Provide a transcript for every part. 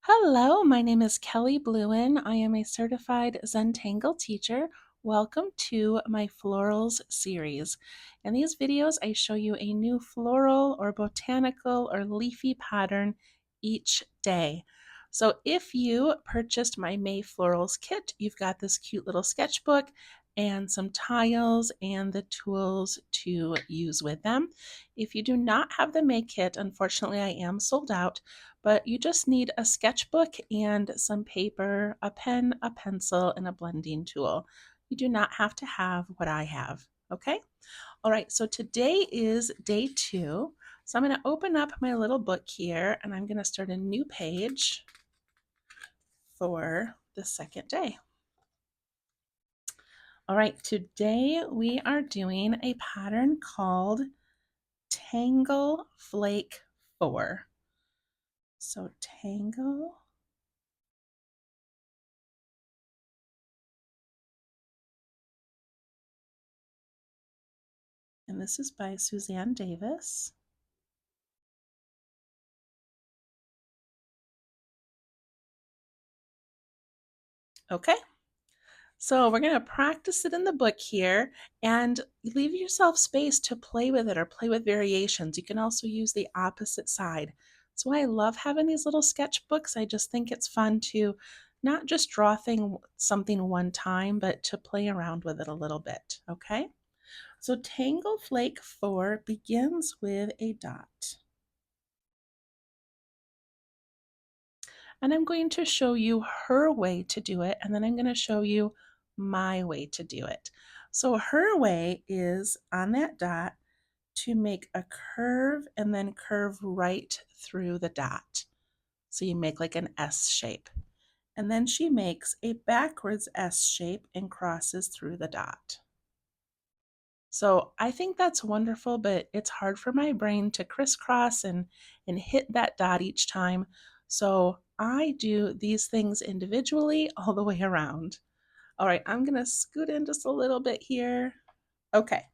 Hello, my name is Kelly Bluen. I am a certified Zentangle teacher. Welcome to my florals series. In these videos, I show you a new floral or botanical or leafy pattern each day. So if you purchased my May Florals kit, you've got this cute little sketchbook and some tiles and the tools to use with them. If you do not have the May kit, unfortunately I am sold out, but you just need a sketchbook and some paper, a pen, a pencil, and a blending tool. You do not have to have what I have, okay? All right, so today is day 2. So I'm going to open up my little book here and I'm going to start a new page for the second day. All right, today we are doing a pattern called Tangleflake 4. So tangle, and this is by Suzanne Davis. Okay, so we're going to practice it in the book here and leave yourself space to play with it or play with variations. You can also use the opposite side. That's why I love having these little sketchbooks. I just think it's fun to not just draw something one time, but to play around with it a little bit, okay? So Tangleflake 4 begins with a dot. And I'm going to show you her way to do it, and then I'm going to show you my way to do it. So her way is on that dot to make a curve and then curve right through the dot. So you make like an S shape. And then she makes a backwards S shape and crosses through the dot. So I think that's wonderful, but it's hard for my brain to crisscross and hit that dot each time. So I do these things individually all the way around. All right, I'm gonna scoot in just a little bit here. Okay,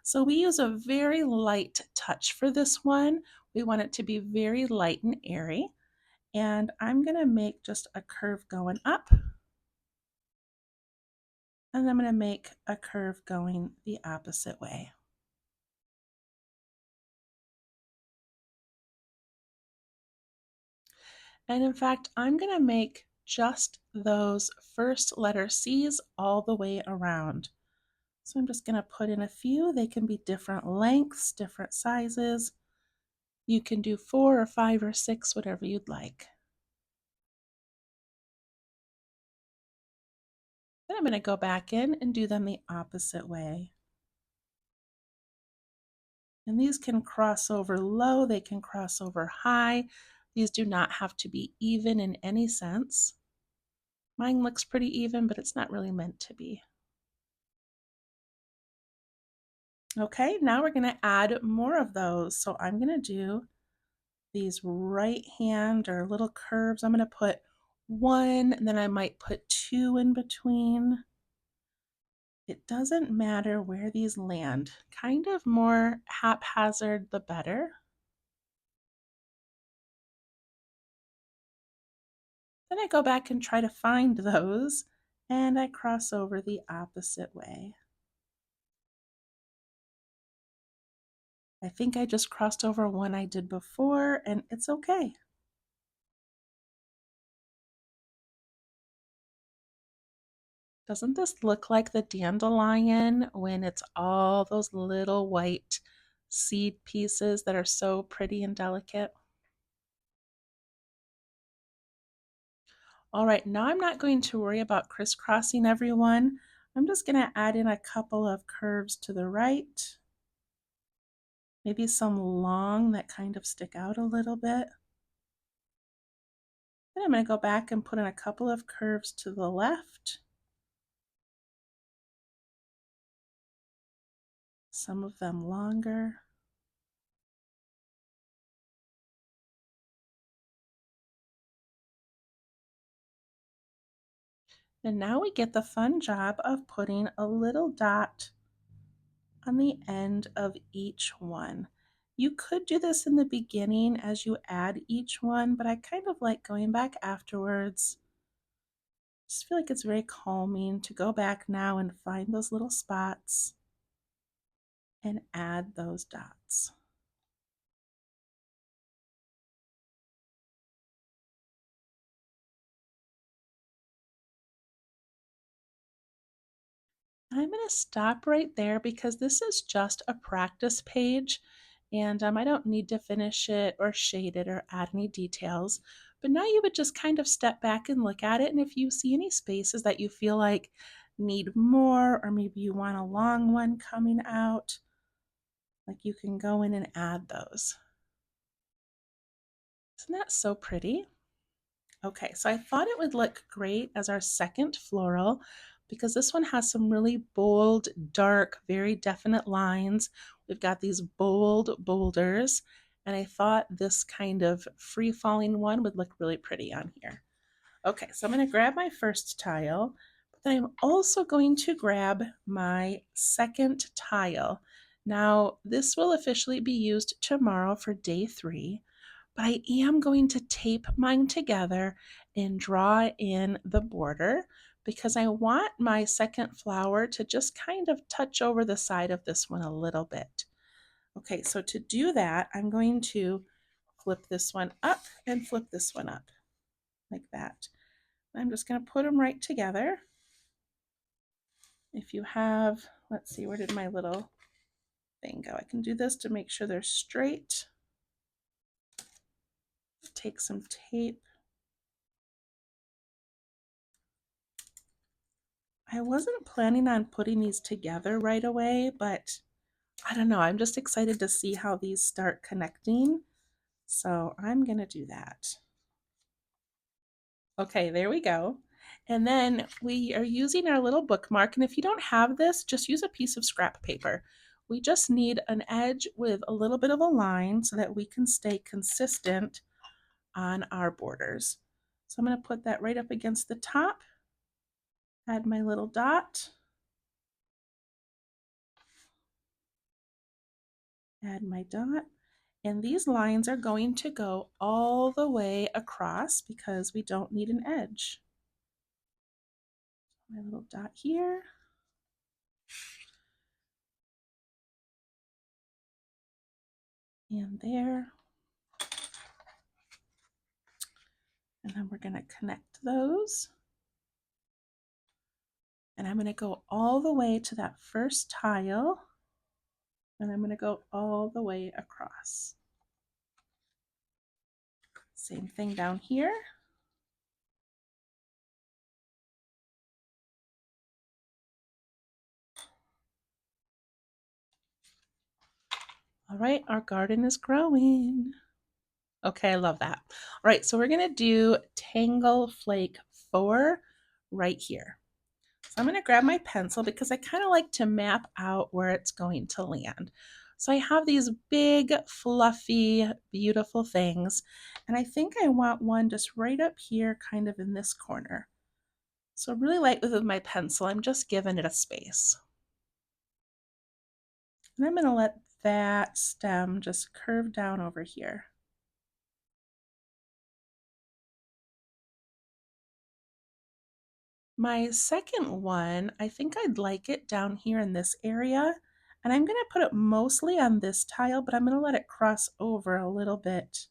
so we use a very light touch for this one. We want it to be very light and airy. And I'm gonna make just a curve going up. And I'm gonna make a curve going the opposite way. And in fact, I'm going to make just those first letter C's all the way around. So I'm just going to put in a few. They can be different lengths, different sizes. You can do 4 or 5 or 6, whatever you'd like. Then I'm going to go back in and do them the opposite way. And these can cross over low, they can cross over high. These do not have to be even in any sense. Mine looks pretty even, but it's not really meant to be. Okay, now we're going to add more of those. So I'm going to do these right hand or little curves. I'm going to put 1, and then I might put 2 in between. It doesn't matter where these land. Kind of more haphazard, the better. Then I go back and try to find those, and I cross over the opposite way. I think I just crossed over one I did before, and it's okay. Doesn't this look like the dandelion when it's all those little white seed pieces that are so pretty and delicate? All right, now I'm not going to worry about crisscrossing everyone. I'm just going to add in a couple of curves to the right, maybe some long that kind of stick out a little bit. Then I'm going to go back and put in a couple of curves to the left, some of them longer. And now we get the fun job of putting a little dot on the end of each one. You could do this in the beginning as you add each one, but I kind of like going back afterwards. Just feel like it's very calming to go back now and find those little spots and add those dots. I'm going to stop right there because this is just a practice page and I don't need to finish it or shade it or add any details. But now you would just kind of step back and look at it, and if you see any spaces that you feel like need more, or maybe you want a long one coming out, like you can go in and add those. Isn't that so pretty? Okay, so I thought it would look great as our second floral because this one has some really bold, dark, very definite lines. We've got these bold boulders, and I thought this kind of free-falling one would look really pretty on here. Okay, so I'm going to grab my first tile, but then I'm also going to grab my second tile. Now, this will officially be used tomorrow for day 3. But I am going to tape mine together and draw in the border because I want my second flower to just kind of touch over the side of this one a little bit. Okay, so to do that, I'm going to flip this one up and flip this one up like that. I'm just going to put them right together. If you have, let's see, where did my little thing go? I can do this to make sure they're straight. Take some tape. I wasn't planning on putting these together right away, but I don't know. I'm just excited to see how these start connecting. So I'm going to do that. Okay, there we go. And then we are using our little bookmark. And if you don't have this, just use a piece of scrap paper. We just need an edge with a little bit of a line so that we can stay consistent on our borders. So I'm going to put that right up against the top, add my little dot, add my dot, and these lines are going to go all the way across because we don't need an edge. My little dot here. And there. And then we're going to connect those. And I'm going to go all the way to that first tile. And I'm going to go all the way across. Same thing down here. All right, our garden is growing. Okay, I love that. All right, so we're going to do Tangleflake 4 right here. So I'm going to grab my pencil because I kind of like to map out where it's going to land. So I have these big, fluffy, beautiful things, and I think I want one just right up here, kind of in this corner. So really light with my pencil, I'm just giving it a space. And I'm going to let that stem just curve down over here. My second one, I think I'd like it down here in this area, and I'm going to put it mostly on this tile, but I'm going to let it cross over a little bit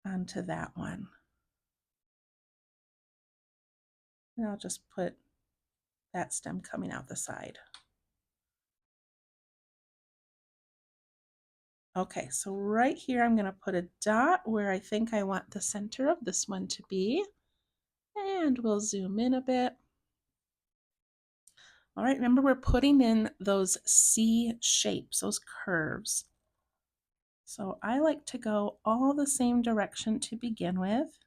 onto that one. And I'll just put that stem coming out the side. Okay, so right here I'm going to put a dot where I think I want the center of this one to be, and we'll zoom in a bit. All right, remember we're putting in those C shapes, those curves. So I like to go all the same direction to begin with.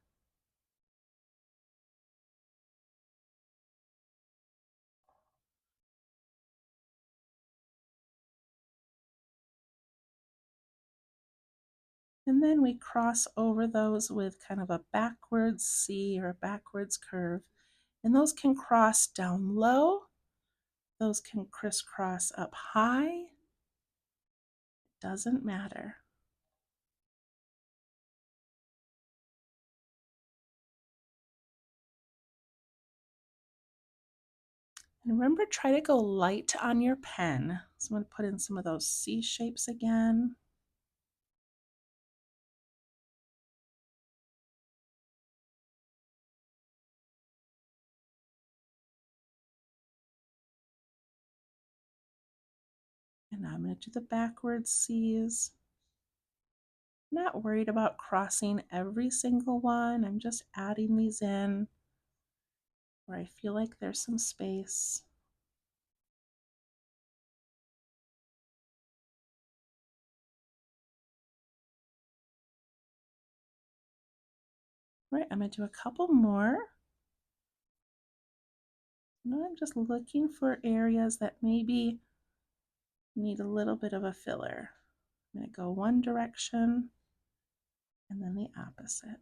And then we cross over those with kind of a backwards C or a backwards curve. And those can cross down low. Those can crisscross up high, doesn't matter. And remember, try to go light on your pen. So I'm going to put in some of those C shapes again. And now I'm going to do the backwards C's. Not worried about crossing every single one. I'm just adding these in where I feel like there's some space. Right, I'm going to do a couple more. Now I'm just looking for areas that maybe need a little bit of a filler. I'm going to go one direction and then the opposite.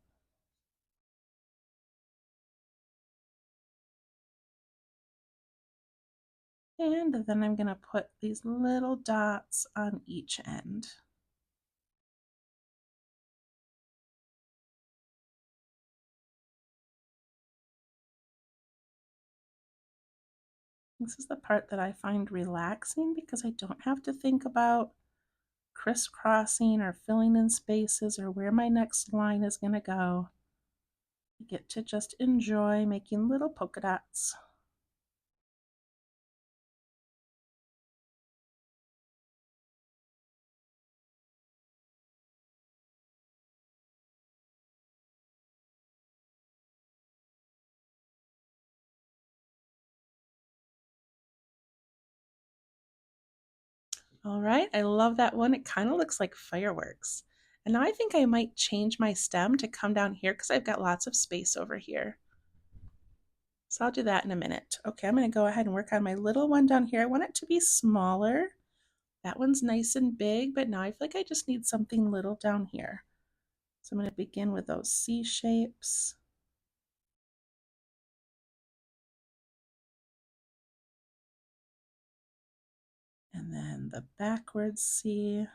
And then I'm going to put these little dots on each end. This is the part that I find relaxing because I don't have to think about crisscrossing or filling in spaces or where my next line is going to go. I get to just enjoy making little polka dots. All right, I love that one. It kind of looks like fireworks. And now I think I might change my stem to come down here because I've got lots of space over here. So I'll do that in a minute. Okay, I'm going to go ahead and work on my little one down here. I want it to be smaller. That one's nice and big, but now I feel like I just need something little down here. So I'm going to begin with those C shapes. And then the backwards C.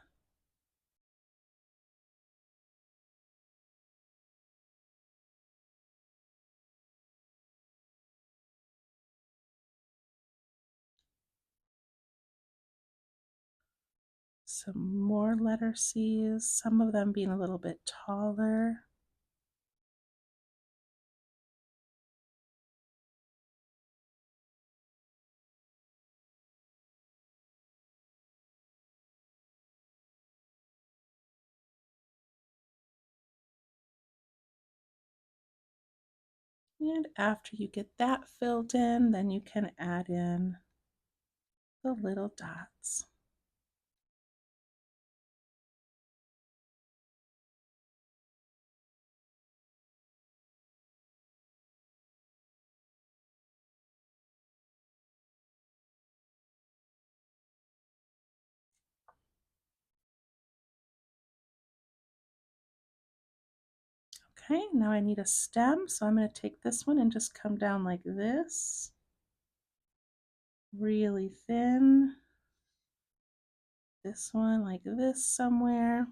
Some more letter C's, some of them being a little bit taller. And after you get that filled in, then you can add in the little dots. Okay, now I need a stem, so I'm going to take this one and just come down like this, really thin. This one like this somewhere.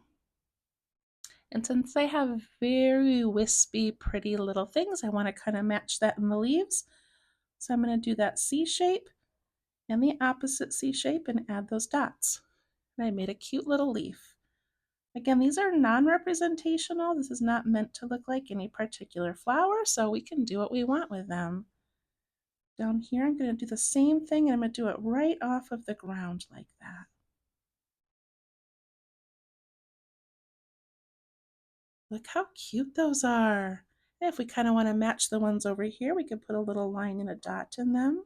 And since they have very wispy, pretty little things, I want to kind of match that in the leaves. So I'm going to do that C shape and the opposite C shape and add those dots. And I made a cute little leaf. Again, these are non-representational. This is not meant to look like any particular flower, so we can do what we want with them. Down here, I'm going to do the same thing, and I'm going to do it right off of the ground like that. Look how cute those are. And if we kind of want to match the ones over here, we could put a little line and a dot in them.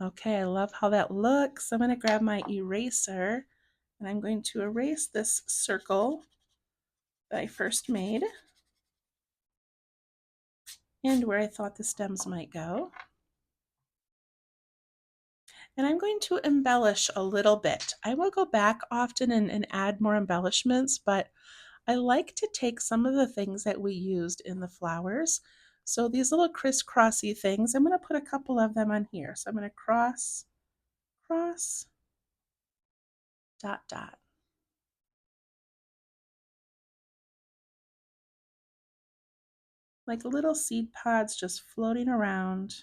Okay, I love how that looks. I'm going to grab my eraser and I'm going to erase this circle that I first made and where I thought the stems might go. And I'm going to embellish a little bit. I will go back often and add more embellishments, but I like to take some of the things that we used in the flowers. So these little crisscrossy things, I'm going to put a couple of them on here. So I'm going to cross, cross, dot, dot. Like little seed pods just floating around.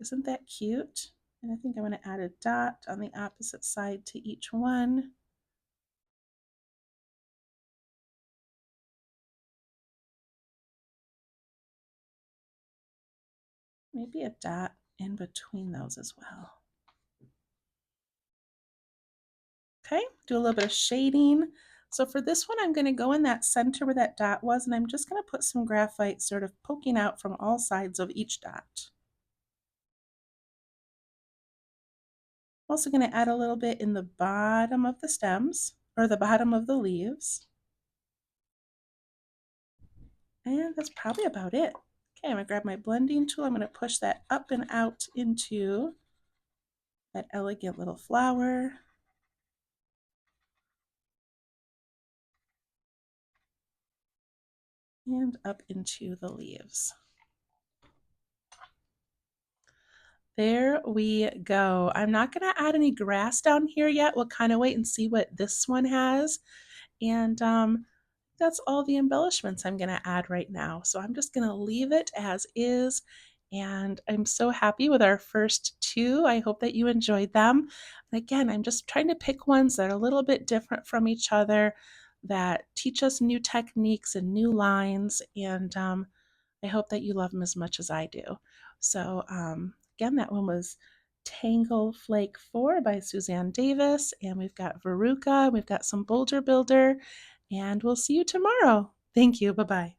Isn't that cute? And I think I'm going to add a dot on the opposite side to each one. Maybe a dot in between those as well. Okay, do a little bit of shading. So for this one, I'm going to go in that center where that dot was, and I'm just going to put some graphite sort of poking out from all sides of each dot. I'm also going to add a little bit in the bottom of the stems, or the bottom of the leaves. And that's probably about it. Okay, I'm going to grab my blending tool. I'm going to push that up and out into that elegant little flower. And up into the leaves. There we go. I'm not going to add any grass down here yet. We'll kind of wait and see what this one has. And that's all the embellishments I'm going to add right now. So I'm just going to leave it as is. And I'm so happy with our first two. I hope that you enjoyed them. And again, I'm just trying to pick ones that are a little bit different from each other, that teach us new techniques and new lines. And I hope that you love them as much as I do. So again, that one was Tangleflake 4 by Suzanne Davis. And we've got Veruca, we've got some Boulder Builder, and we'll see you tomorrow. Thank you. Bye-bye.